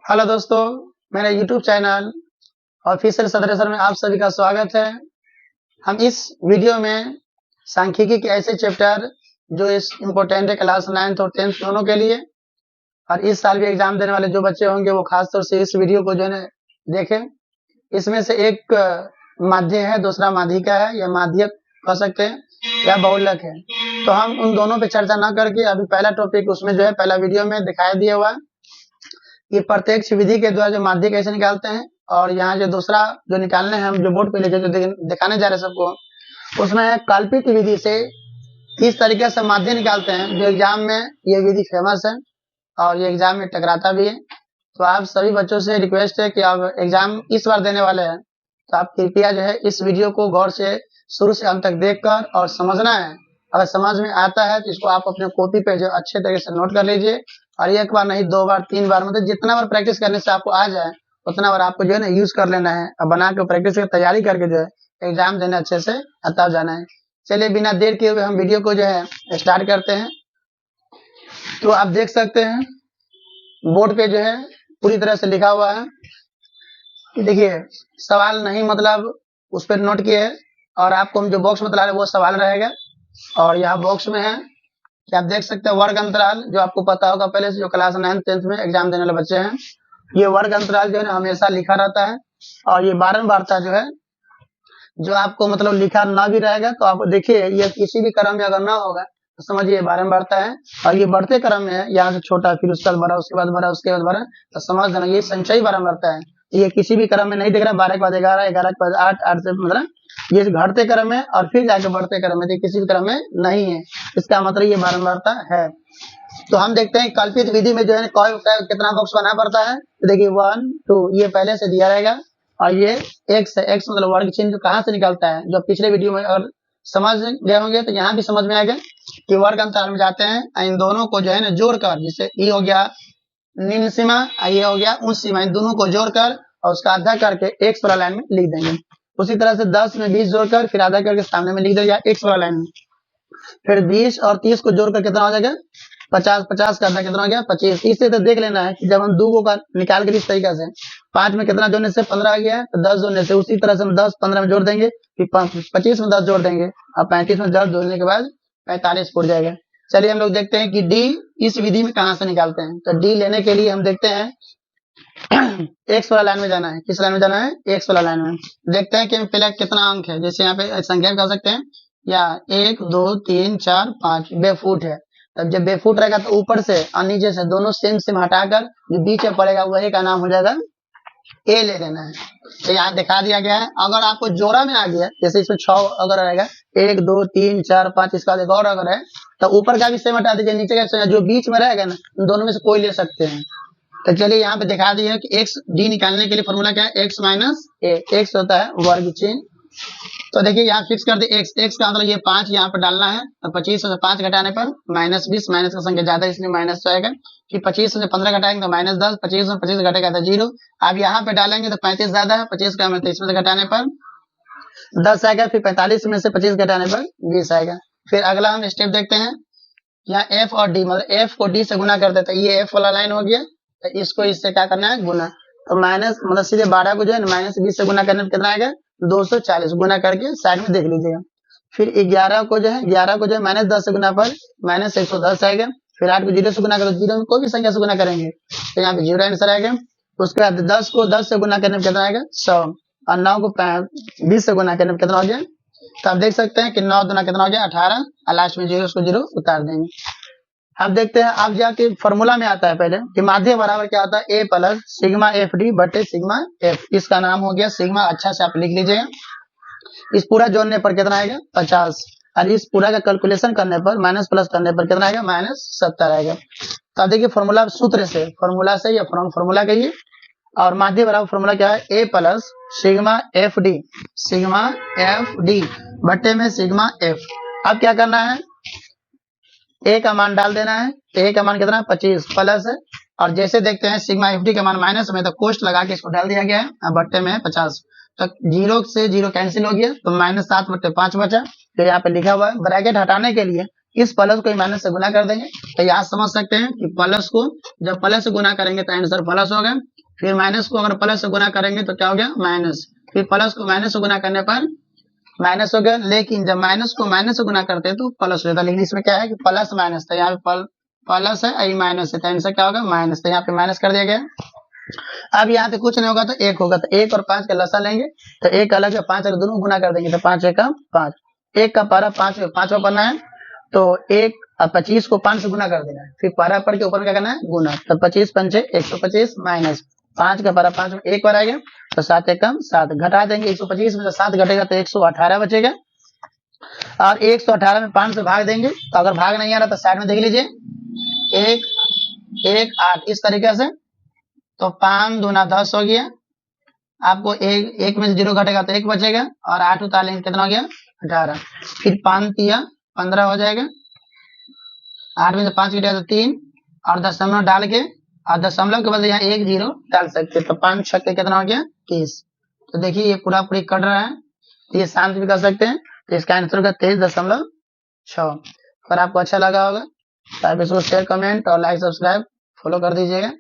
Hello दोस्तों, मेरे YouTube channel official सदरेसर में आप सभी का स्वागत है। हम इस वीडियो में सांख्यिकी के ऐसे चैप्टर जो इस इम्पोर्टेंट है क्लास 9th और 10th दोनों के लिए, और इस साल भी एग्जाम देने वाले जो बच्चे होंगे वो खास तौर से इस वीडियो को जो है देखें। इसमें से एक माध्य है, दूसरा माध्यिका है या माध्यक कह सकते हैं या बहुलक है। तो हम उन दोनों पे चर्चा न करके अभी पहला टॉपिक उसमें जो है पहला वीडियो में दिखाई दिया हुआ है कि प्रत्यक्ष विधि के द्वारा जो माध्य कैसे निकालते हैं, और यहाँ जो दूसरा जो निकालने हैं हम जो बोर्ड पे लेके जो दिखाने जा रहे हैं सबको, उसमें है कल्पित विधि से किस तरीके से माध्य निकालते हैं। जो एग्जाम में ये विधि फेमस है और ये एग्जाम में टकराता भी है। तो आप सभी बच्चों से रिक्वेस्ट है कि आप एग्जाम इस बार देने वाले हैं तो आप कृपया जो है इस वीडियो को गौर से शुरू से अंत तक देखकर और समझना है। अगर समझ में आता है तो इसको आप अपने कॉपी पे जो अच्छे तरीके से नोट कर लीजिए, और एक बार नहीं 2 बार 3 बार, मतलब जितना बार प्रैक्टिस करने से आपको आ जाए उतना बार आपको जो है ना यूज कर लेना है और बना के प्रैक्टिस की तैयारी करके जो है एग्जाम देने अच्छे से तब जाना है। चलिए बिना देर किए हुए हम वीडियो को जो है स्टार्ट करते हैं। तो आप देख सकते हैं बोर्ड पे जो है पूरी तरह से लिखा हुआ है कि देखिए सवाल नहीं मतलब उस पर नोट किए है, और आपको हम जो बॉक्स में बता रहे हैं वो सवाल रहेगा। और यहाँ बॉक्स में है कि आप देख सकते हैं वर्ग अंतराल, जो आपको पता होगा पहले से जो क्लास 9th 10th में एग्जाम देने वाले बच्चे हैं, ये वर्ग अंतराल जो है ना हमेशा लिखा रहता है। और ये बारंबारता जो है जो आपको मतलब लिखा ना भी रहेगा तो आप देखिए ये किसी भी क्रम में अगर ना होगा तो समझिए बारंबारता है, और ये बढ़ते क्रम में है, यहाँ से छोटा फिर उसके बाद बड़ा उसके बाद बड़ा उसके बाद बड़ा, तो समझ देना ये संचयी बारंबारता है। ये किसी भी क्रम में नहीं दिख रहा, 12 के बाद 11, 11 के बाद 8, 8 से 15, ये घटते क्रम में और फिर जाके बढ़ते क्रम में, किसी भी क्रम में नहीं है, इसका मतलब ये बारंबारता है। तो हम देखते हैं कल्पित विधि में जो है कितना बॉक्स बनाना पड़ता है। तो देखिए 1 2 ये पहले से दिया रहेगा, और ये x है, x मतलब वर्ग चिन्ह जो कहाँ से निकलता है, जो पिछले वीडियो में अगर समझ गए होंगे तो यहाँ भी समझ में आएगा कि वर्ग अंतराल में जाते हैं, इन दोनों को जो है ना जोड़कर, जैसे ये हो गया निम्न सीमा, ये हो गया उच्च सीमा, इन दोनों को जोड़कर और उसका आधा करके x वाला लाइन में लिख देंगे। उसी तरह से 10 में 20 जोड़कर फिर आधा करके सामने में लिख देगा x वाला लाइन में। फिर 20 और 30 को जोड़कर कितना हो जाएगा 50, 50 का आधा कितना हो गया 25। इससे तो देख लेना है कि जब हम दो का निकाल कर इस तरीके से 5 में कितना जोड़ने से 15 आ गया है, तो 10 जोड़ने से उसी तरह से हम 10 15 में जोड़ देंगे, फिर 25 में 10 जोड़ देंगे, और 35 में 10 जोड़ने के बाद 45 फुट जाएगा। चलिए हम लोग देखते हैं कि डी इस विधि में कहाँ से निकालते हैं। तो डी लेने के लिए हम देखते हैं एक्स वाला लाइन में जाना है। किस लाइन में जाना है? एक्स वाला लाइन में। देखते हैं कि पहले कितना अंक है, जैसे यहाँ पे संख्या कर सकते हैं या 1 2 3 4 5 बेफुट है। तब जब बेफुट रहेगा तो ऊपर से और नीचे से दोनों सेम हटाकर जो बीच में पड़ेगा वही का नाम हो जाएगा ए ले लेना है। तो यहाँ दिखा दिया गया है। अगर आपको जोड़ा में आ गया, जैसे इसमें 6 अगर रहेगा 1 2 3 4 5, इसका एक और अगर है तो ऊपर का भी सेम हटा दीजिए, नीचे का जो बीच में रहेगा ना दोनों में से कोई ले सकते हैं। तो चलिए यहाँ पे दिखा दिया कि एक्स डी निकालने के लिए फॉर्मूला क्या है, एक्स माइनस ए। एक्स होता है वर्ग चिन्ह। तो देखिए यहाँ फिक्स कर दिए एक्स, एक्स का मतलब ये 5 यहाँ पर डालना है। तो 25 से 5 घटाने पर माइनस 20, माइनस का संख्या ज्यादा इसलिए माइनस तो आएगा। फिर 25 से 15 घटाएंगे तो माइनस 10, 25 में 25 घटेगा तो 0। अब यहाँ पे डालेंगे तो 35 ज्यादा है, 25 का मतलब इसमें से घटाने पर 10 आएगा, फिर 45 में से 25 घटाने पर 20 आएगा। फिर अगला हम स्टेप देखते हैं, यहाँ एफ और डी, मतलब एफ को डी से गुना कर देते हैं। ये एफ वाला लाइन हो गया, तो इसको इससे क्या करना है गुना। तो माइनस मतलब सीधे 12 को जो है माइनस 20 से गुना करने में कितना आएगा 240, गुना करके साइड में देख लीजिएगा। फिर 11 को जो है माइनस 10 से गुना पर माइनस 110 आएगा। फिर 8 को 0 से गुना करो, 0 में कोई भी संख्या से गुना करेंगे तो यहाँ पे 0 आंसर आएगा। उसके बाद 10 को 10 से गुना करने में कितना आएगा 100, और 9 को 20 से गुना करने में कितना हो गया। तो आप देख सकते हैं कि 9 दुना कितना हो गया 18, और लास्ट में 0 उसको 0 उतार देंगे। अब देखते हैं, अब जाके फॉर्मूला में आता है पहले कि माध्य बराबर क्या आता है, ए प्लस सिग्मा एफ डी बटे सिग्मा एफ। इसका नाम हो गया सिग्मा, अच्छा से आप लिख लीजिएगा। इस पूरा जोड़ने पर कितना आएगा 50, और इस पूरा का कैलकुलेशन करने पर माइनस प्लस करने पर कितना आएगा -70 आएगा। तो अब देखिए फॉर्मूला सूत्र से, फॉर्मूला से या फॉर्मूला कहिए, और माध्य बराबर फॉर्मूला क्या है, ए प्लस सिग्मा एफ डी बटे में सिग्मा एफ। अब क्या करना है, ए का मान डाल देना है। ए का मान कितना 25 प्लस है, और जैसे देखते हैं सिग्मा एफ डी का मान माइनस में, तो कोष्ट लगा के इसको डाल दिया गया है, बट्टे में 50। तो 0 से 0 कैंसिल हो गया, तो -7 बट्टे 5 बचा। तो यहाँ पे लिखा हुआ है ब्रैकेट हटाने के लिए इस प्लस को माइनस से गुना कर देंगे। तो यहाँ समझ सकते हैं कि प्लस को जब प्लस से गुना करेंगे तो आंसर प्लस होगा, फिर माइनस को अगर प्लस से गुना करेंगे तो क्या हो गया माइनस, फिर प्लस को माइनस से गुना करने पर माइनस हो गया, लेकिन जब माइनस को माइनस से गुना करते हैं तो प्लस हो जाता है। लेकिन इसमें क्या है कि प्लस माइनस था, यहाँ पे प्लस है आई माइनस है, तो आंसर क्या होगा माइनस, तो यहाँ पे माइनस कर दिया गया। अब यहाँ पे कुछ नहीं होगा तो एक होगा, तो 1 और 5 का लसा लेंगे, तो 1 अलग है 5 और दोनों गुना कर देंगे, तो 5 एकम 5, 1 का पारा 5 पांचवा पढ़ना है, तो 1 और 25 को 5 से गुना कर देना है, फिर पारा पढ़ के ऊपर क्या करना है गुना, तो 25 पंचे 125 माइनस 5 का पारा 5 में एक बार आएगा, तो 7 एकम 7 घटा देंगे, 125 में से 7 घटेगा तो 118 बचेगा, और 118 में 5 से भाग देंगे, तो अगर भाग नहीं आ रहा तो साइड में देख लीजिए 1 1 8 इस तरीके से, तो 5 दूना 10 हो गया, आपको एक में से 0 घटेगा तो 1 बचेगा, और 8 उतार लेंगे कितना हो गया 18, फिर 5 तिया 15 हो जाएगा, 8 में से 5 घटेगा तो 3, और दशमलव डाल के, और दशमलव के बदले यहाँ 1 0 डाल सकते, तो 5 छक्के कितना हो गया 30। तो देखिए ये पूरा पूरी कट रहा है, तो ये शांत भी कर सकते हैं, तो इसका आंसर होगा 23.6। अगर आपको अच्छा लगा होगा तो आप इसको शेयर, कमेंट और लाइक सब्सक्राइब फॉलो कर दीजिएगा।